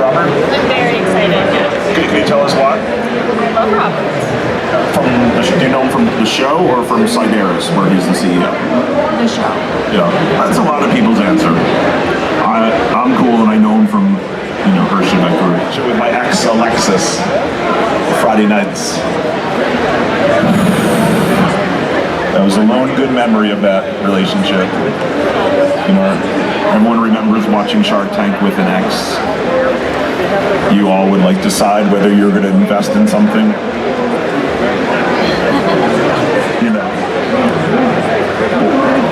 Robert? I'm very excited, yeah. Can you tell us why? I love Robert. Do you know him from the show or from Sideris, where he's the CEO? The show. Yeah, that's a lot of people's answer. I'm cool, and I know him from, Herjavec with my ex Alexis, Friday nights. That was a lone good memory of that relationship. Everyone remembers watching Shark Tank with an ex. You all would decide whether you're going to invest in something.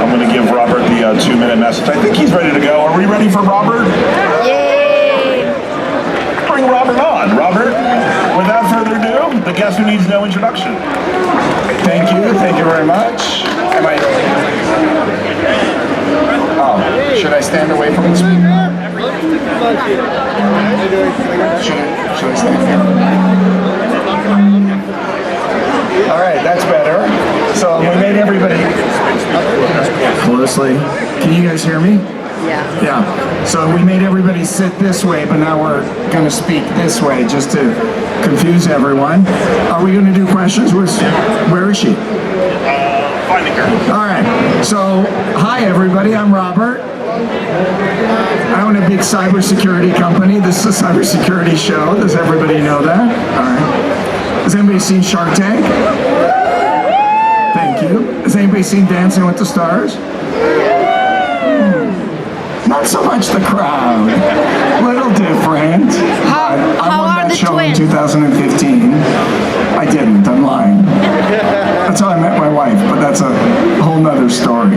I'm going to give Robert the 2-minute message. I think he's ready to go. Are we ready for Robert? Yay! Bring Robert on. Robert, without further ado, the guest who needs no introduction. Thank you very much. Should I stand away from the speaker? Should I stand here? All right, that's better. So we made everybody closely. Can you guys hear me? Yeah. Yeah. So we made everybody sit this way, but now we're going to speak this way just to confuse everyone. Are we going to do questions? Where is she? Finding her. All right. So, hi everybody. I'm Robert. I own a big cybersecurity company. This is a cybersecurity show. Does everybody know that? All right. Has anybody seen Shark Tank? Thank you. Has anybody seen Dancing with the Stars? Not so much the crowd. Little different. I won that show in 2015. I didn't. I'm lying. That's how I met my wife, but that's a whole nother story.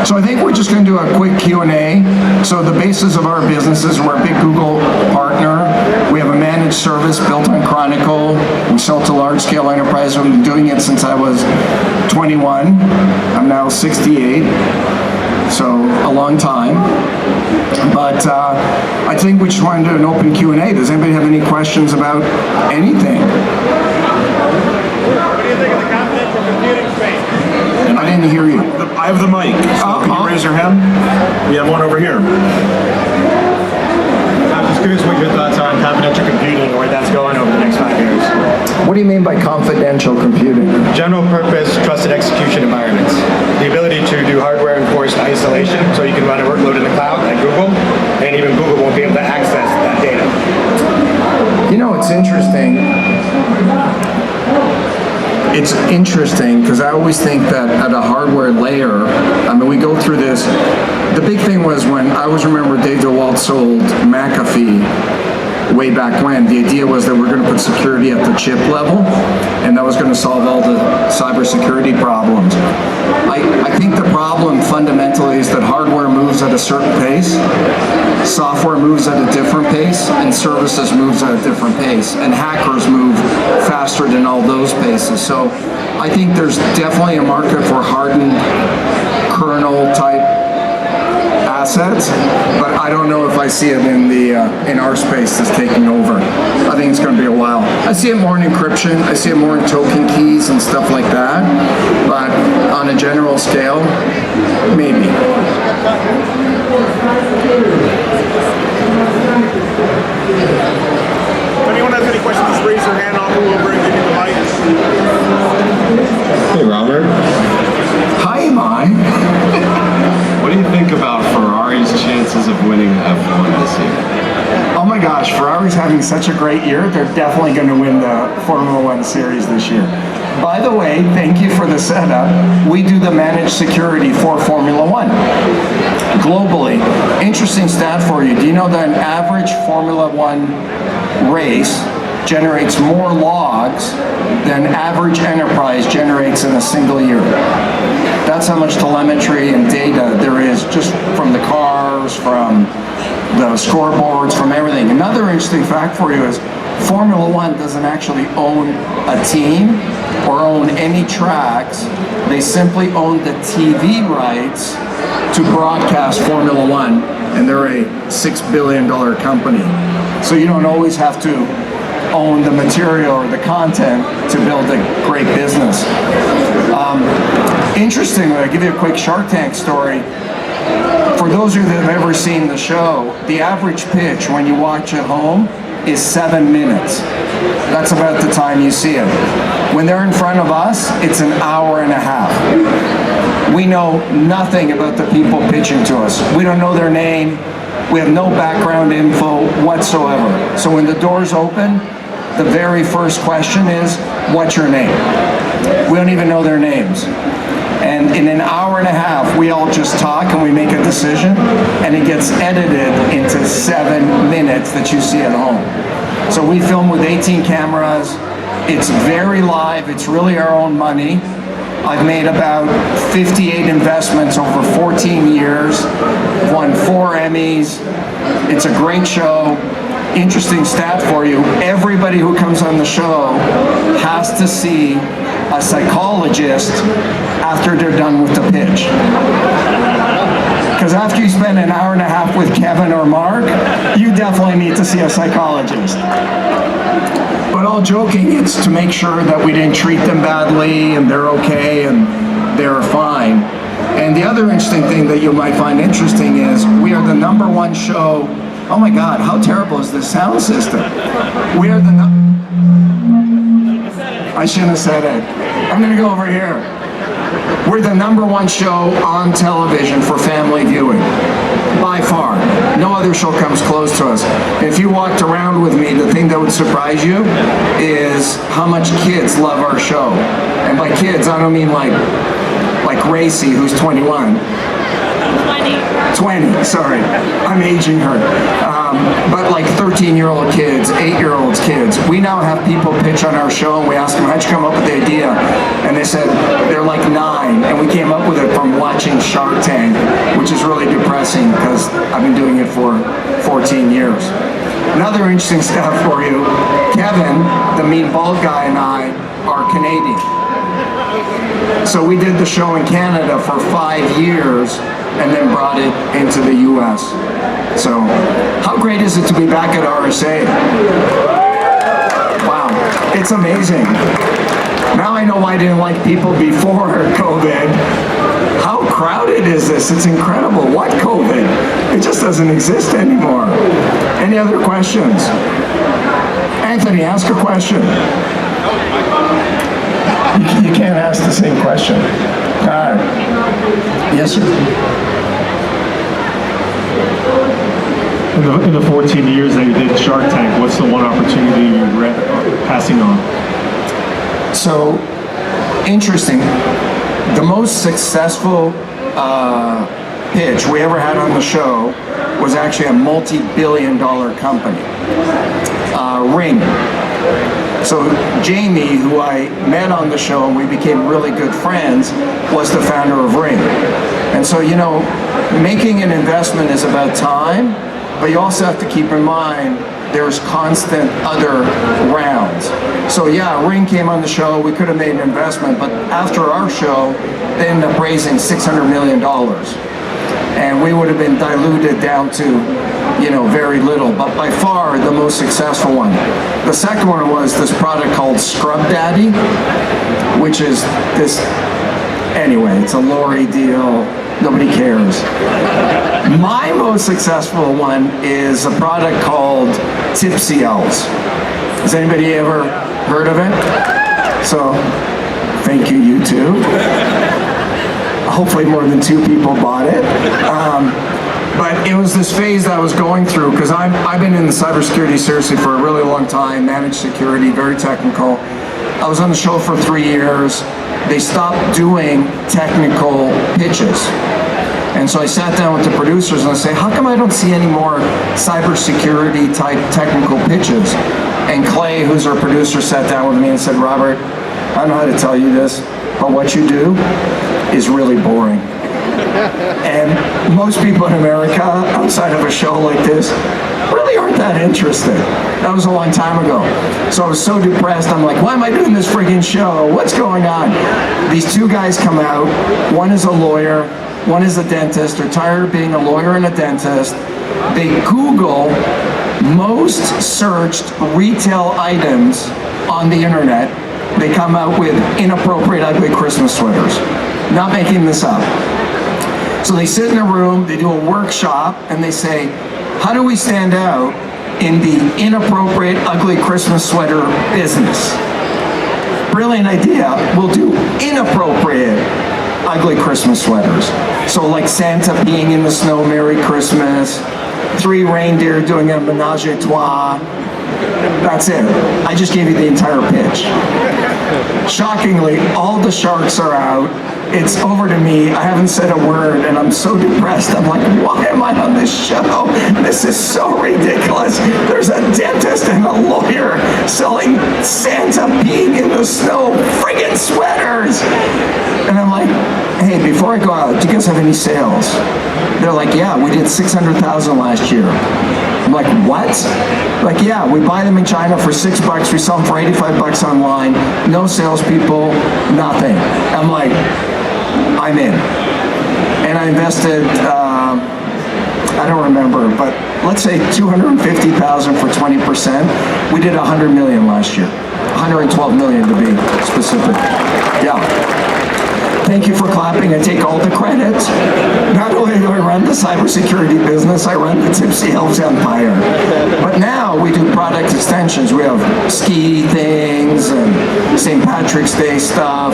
So I think we're just going to do a quick Q&A. So the basis of our business is we're a big Google partner. We have a managed service built on Chronicle. We sell to large-scale enterprises. I've been doing it since I was 21. I'm now 68. So a long time. But I think we just wanted to do an open Q&A. Does anybody have any questions about anything? What do you think of the confidential computing space? I didn't hear you. I have the mic. So can you raise your hand? We have one over here. I'm just curious what your thoughts are on confidential computing and where that's going over the next 5 years. What do you mean by confidential computing? General purpose, trusted execution environments. The ability to do hardware enforced isolation so you can run a workload in the cloud like Google, and even Google won't be able to access that data. It's interesting. It's interesting because I always think that at a hardware layer, we go through this. The big thing was when I always remember Dave DeWalt sold McAfee way back when. The idea was that we're going to put security at the chip level, and that was going to solve all the cybersecurity problems. I think the problem fundamentally is that hardware moves at a certain pace, software moves at a different pace, and services moves at a different pace, and hackers move faster than all those paces. So I think there's definitely a market for hardened kernel type assets, but I don't know if I see it in our space that's taking over. I think it's going to be a while. I see it more in encryption. I see it more in token keys and stuff like that. But on a general scale, maybe. If anyone has any questions, just raise their hand. I'll go over and give you the mic. Hey, Robert. Hi, Mai. What do you think about Ferrari's chances of winning F1 this year? Oh my gosh, Ferrari's having such a great year. They're definitely going to win the Formula One series this year. By the way, thank you for the setup. We do the managed security for Formula One globally. Interesting stat for you. Do you know that an average Formula One race generates more logs than average enterprise generates in a single year? That's how much telemetry and data there is just from the cars, from the scoreboards, from everything. Another interesting fact for you is Formula One doesn't actually own a team or own any tracks. They simply own the TV rights to broadcast Formula One, and they're a $6 billion company. So you don't always have to own the material or the content to build a great business. Interestingly, I'll give you a quick Shark Tank story. For For those of you that have ever seen the show, the average pitch when you watch at home is 7 minutes. That's about the time you see it. When they're in front of us, it's an hour and a half. We know nothing about the people pitching to us. We don't know their name. We have no background info whatsoever. So when the doors open, the very first question is, what's your name? We don't even know their names. And in an hour and a half, we all just talk and we make a decision, and it gets edited into 7 minutes that you see at home. So we film with 18 cameras. It's very live. It's really our own money. I've made about 58 investments over 14 years, won 4 Emmys. It's a great show. Interesting stat for you, everybody who comes on the show has to see a psychologist after they're done with the pitch. Because after you spend an hour and a half with Kevin or Mark, you definitely need to see a psychologist. But all joking, it's to make sure that we didn't treat them badly and they're okay and they're fine. And the other interesting thing that you might find interesting is we are the #1 show. Oh my God, how terrible is this sound system? We are I shouldn't have said it. I'm gonna go over here. We're the #1 show on television for family viewing, by far. No other show comes close to us. If you walked around with me, the thing that would surprise you is how much kids love our show. And by kids, I don't mean like Racy, who's 21. 20, sorry, I'm aging her. But like 13-year-old kids, 8-year-olds kids. We now have people pitch on our show and we ask them, how'd you come up with the idea? And they said, they're like 9, and we came up with it from watching Shark Tank, which is really depressing because I've been doing it for 14 years. Another interesting stuff for you, Kevin, the mean bald guy, and I are Canadian. So we did the show in Canada for 5 years and then brought it into the US. So, how great is it to be back at RSA? Wow, it's amazing. Now I know why I didn't like people before COVID. How crowded is this? It's incredible. What COVID? It just doesn't exist anymore. Any other questions? Anthony, ask a question. You can't ask the same question. Yes, sir. In the 14 years that you did Shark Tank, what's the one opportunity you regret passing on? So, interesting. The most successful pitch we ever had on the show was actually a multi-billion-dollar company, Ring. So Jamie, who I met on the show and we became really good friends, was the founder of Ring. And so, you know, making an investment is about time, but you also have to keep in mind there's constant other rounds. So yeah, Ring came on the show, we could have made an investment, but after our show, they ended up raising $600 million. And we would have been diluted down to, you know, very little, but by far the most successful one. The second one was this product called Scrub Daddy, which is this, anyway, it's a lorry deal, nobody cares. My most successful one is a product called Tipsy Elves. Has anybody ever heard of it? So, thank you, you too. Hopefully more than 2 people bought it. But it was this phase that I was going through because I've been in the cybersecurity seriously for a really long time, managed security, very technical. I was on the show for 3 years. They stopped doing technical pitches. And so I sat down with the producers and I say, how come I don't see any more cybersecurity type technical pitches? And Clay, who's our producer, sat down with me and said, Robert, I don't know how to tell you this, but what you do is really boring. And most people in America, outside of a show like this, really aren't that interested. That was a long time ago. So I was so depressed, I'm like, why am I doing this friggin' show? What's going on? These 2 guys come out, one is a lawyer, one is a dentist. They're tired of being a lawyer and a dentist. They Google most searched retail items on the internet. They come out with inappropriate ugly Christmas sweaters. Not making this up. So they sit in a room, they do a workshop, and they say, how do we stand out in the inappropriate, ugly Christmas sweater business? Brilliant idea. We'll do inappropriate, ugly Christmas sweaters. So like Santa peeing in the snow, Merry Christmas, 3 reindeer doing a menage a trois. That's it. I just gave you the entire pitch. Shockingly, all the sharks are out. It's over to me. I haven't said a word, and I'm so depressed. I'm like, why am I on this show? This is so ridiculous. There's a dentist and a lawyer selling Santa peeing in the snow friggin' sweaters. And I'm like, hey, before I go out, do you guys have any sales? They're like, yeah, we did 600,000 last year. I'm like, what? Like, yeah, we buy them in China for $6, we sell them for 85 bucks online, no salespeople, nothing. I'm like, I'm in. And I invested, I don't remember, but let's say 250,000 for 20%. We did 100 million last year. 112 million to be specific. Yeah. Thank you for clapping. I take all the credit. Not only do I run the cybersecurity business, I run the Tipsy Elves empire. But now we do product extensions. We have ski things and St. Patrick's Day stuff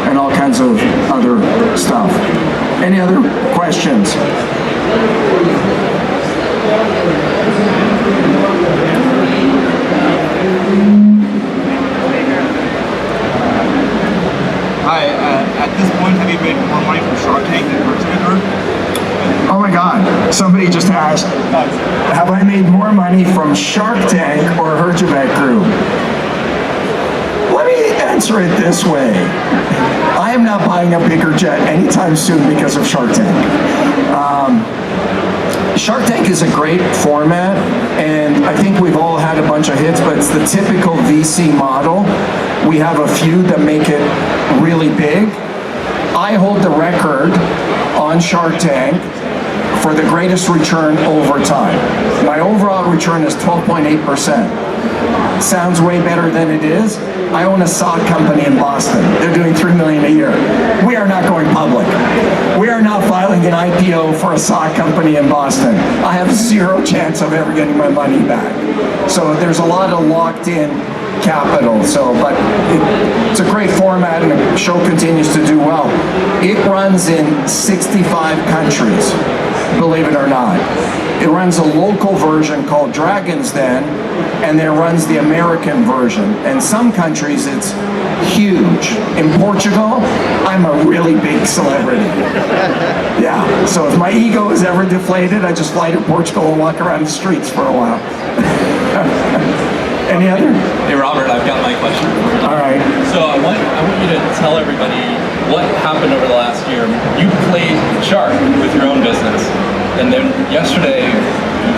and all kinds of other stuff. Any other questions? Hi, at this point, have you made more money from Shark Tank than Herjavec? Oh my God, somebody just asked, have I made more money from Shark Tank or Herjavec Group? Let me answer it this way. I am not buying a bigger jet anytime soon because of Shark Tank. Shark Tank is a great format, and I think we've all had a bunch of hits, but it's the typical VC model. We have a few that make it really big. I hold the record on Shark Tank for the greatest return over time. My overall return is 12.8%. Sounds way better than it is. I own a SOC company in Boston. They're doing $3 million a year. We are not going public. We are not filing an IPO for a SOC company in Boston. I have zero chance of ever getting my money back. So there's a lot of locked in capital. But it's a great format, and the show continues to do well. It runs in 65 countries, believe it or not. It runs a local version called Dragon's Den, and then it runs the American version. And some countries it's huge. In Portugal, I'm a really big celebrity. Yeah, so if my ego is ever deflated, I just fly to Portugal and walk around the streets for a while. Any other? Hey Robert, I've got my question. All right. So I want you to tell everybody what happened over the last year. You played shark with your own business, and then yesterday you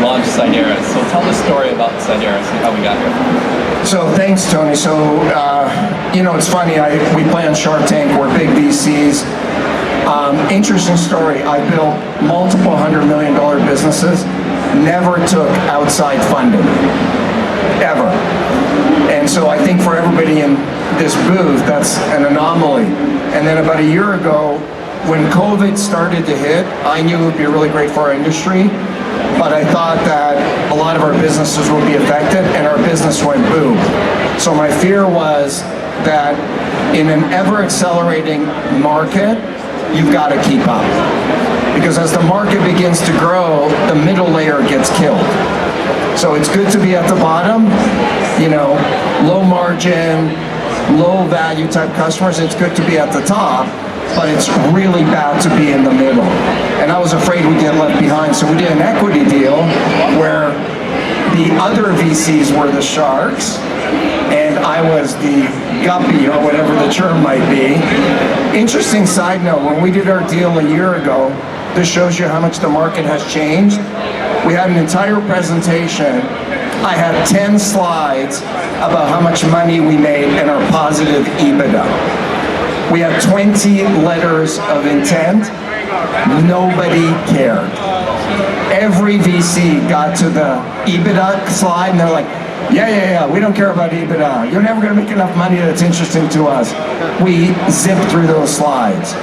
launched Sideris. So tell the story about Sideris and how we got here. So thanks, Tony. So it's funny. We play on Shark Tank. We're big VCs. Interesting story. I built multiple $100 million businesses. Never took outside funding. Ever. And so I think for everybody in this booth, that's an anomaly. And then about a year ago, when COVID started to hit, I knew it would be really great for our industry, but I thought that a lot of our businesses would be affected, and our business went boom. So my fear was that in an ever-accelerating market, you've got to keep up. Because as the market begins to grow, the middle layer gets killed. So it's good to be at the bottom, low margin, low value type customers. It's good to be at the top, but it's really bad to be in the middle. And I was afraid we'd get left behind. So we did an equity deal where the other VCs were the sharks, and I was the guppy, or whatever the term might be. Interesting side note, when we did our deal a year ago, this shows you how much the market has changed. We had an entire presentation. I had 10 slides about how much money we made and our positive EBITDA. We had 20 letters of intent. Nobody cared. Every VC got to the EBITDA slide and they're like, yeah, we don't care about EBITDA. You're never going to make enough money that's interesting to us. We zipped through those slides.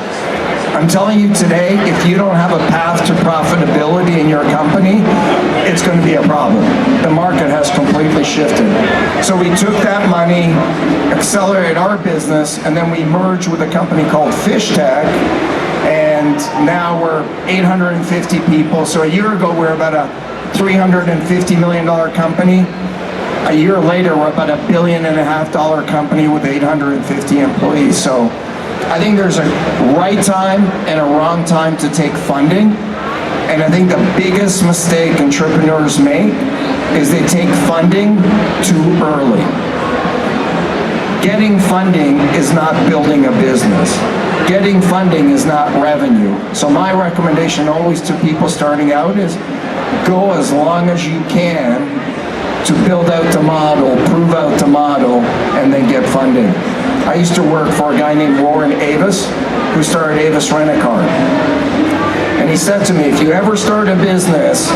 I'm telling you today, if you don't have a path to profitability in your company, it's going to be a problem. The market has completely shifted. So we took that money, accelerated our business, and then we merged with a company called FishTech, and now we're 850 people. So a year ago, we were about a $350 million company. A year later, we're about $1.5 billion company with 850 employees. So I think there's a right time and a wrong time to take funding. And I think the biggest mistake entrepreneurs make is they take funding too early. Getting funding is not building a business. Getting funding is not revenue. So my recommendation always to people starting out is go as long as you can to build out the model, prove out the model, and then get funding. I used to work for a guy named Warren Avis, who started Avis Rent-A-Car. And he said to me, if you ever start a business,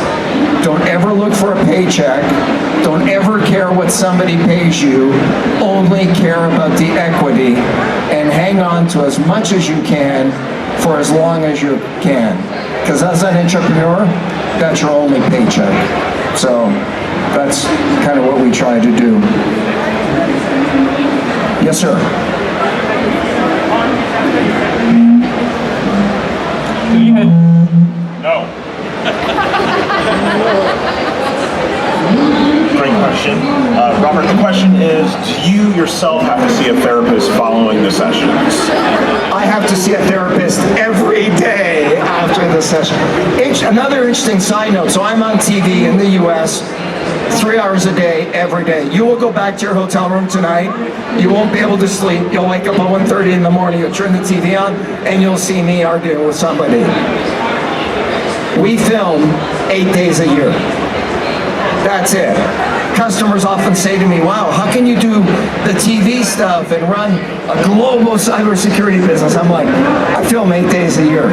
don't ever look for a paycheck, don't ever care what somebody pays you, only care about the equity, and hang on to as much as you can for as long as you can. Because as an entrepreneur, that's your only paycheck. So that's kind of what we try to do. Yes, sir. No. Great question. Robert, the question is, do you yourself have to see a therapist following the sessions? I have to see a therapist every day after the session. Another interesting side note, so I'm on TV in the US 3 hours a day, every day. You will go back to your hotel room tonight, you won't be able to sleep, you'll wake up at 1:30 in the morning, you'll turn the TV on, and you'll see me arguing with somebody. We film 8 days a year. That's it. Customers often say to me, wow, how can you do the TV stuff and run a global cybersecurity business? I'm like, I film 8 days a year.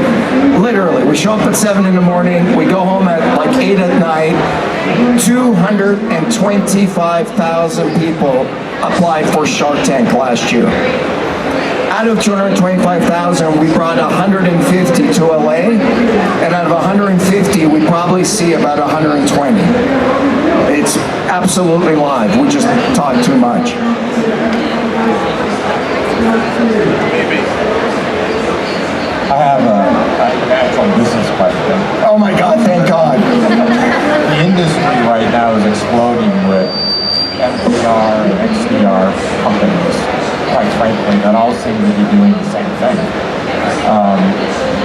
Literally, we show up at 7 in the morning, we go home at like 8 at night. 225,000 people applied for Shark Tank last year. Out of 225,000, we brought 150 to LA, and out of 150, we probably see about 120. It's absolutely live. We just talk too much. I have an actual business question. Oh my God, thank God. The industry right now is exploding with MDR and XDR companies. Quite frankly, that all seem to be doing the same thing.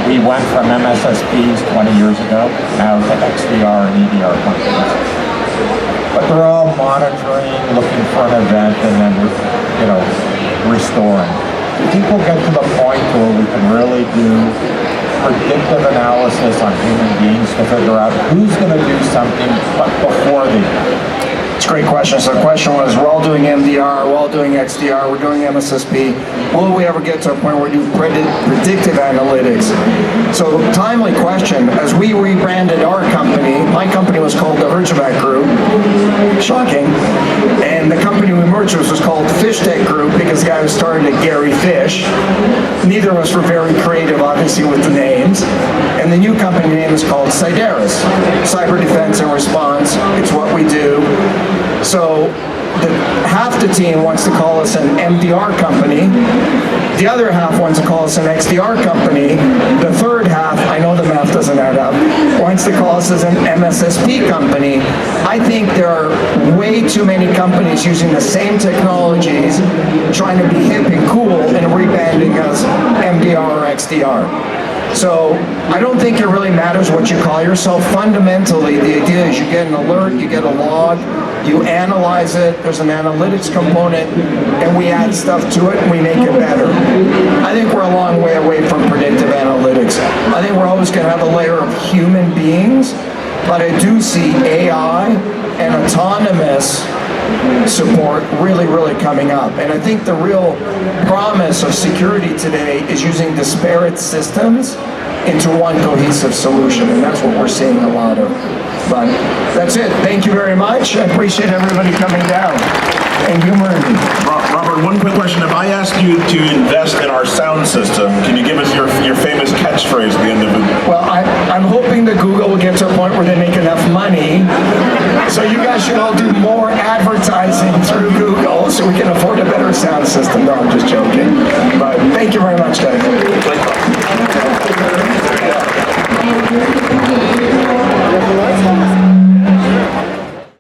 We went from MSSPs 20 years ago now to XDR and EDR companies. But they're all monitoring, looking for an event, and then, restoring. Do you think we'll get to the point where we can really do predictive analysis on human beings to figure out who's going to do something before they do? It's a great question. So the question was, we're all doing MDR, we're all doing XDR, we're doing MSSP. Will we ever get to a point where we do predictive analytics? So timely question. As we rebranded our company, my company was called the Herjavec Group. Shocking. And the company we merged with was called FishTech Group because the guy who started it, Gary Fish. Neither of us were very creative, obviously, with the names. And the new company name is called Cyderis, Cyber Defense and Response. It's what we do. So half the team wants to call us an MDR company. The other half wants to call us an XDR company. The third half, I know the math doesn't add up, wants to call us as an MSSP company. I think there are way too many companies using the same technologies, trying to be hip and cool, and rebranding as MDR or XDR. So I don't think it really matters what you call yourself. Fundamentally, the idea is you get an alert, you get a log, you analyze it, there's an analytics component, and we add stuff to it and we make it better. I think we're a long way away from predictive analytics. I think we're always going to have a layer of human beings, but I do see AI and autonomous support really, really coming up. And I think the real promise of security today is using disparate systems into one cohesive solution, and that's what we're seeing a lot of. But that's it. Thank you very much. I appreciate everybody coming down and humoring me. Robert, one quick question. If I asked you to invest in our sound system, can you give us your famous catchphrase? point where they make enough money. So you guys should all do more advertising through Google so we can afford a better sound system. No, I'm just joking. But thank you very much, guys.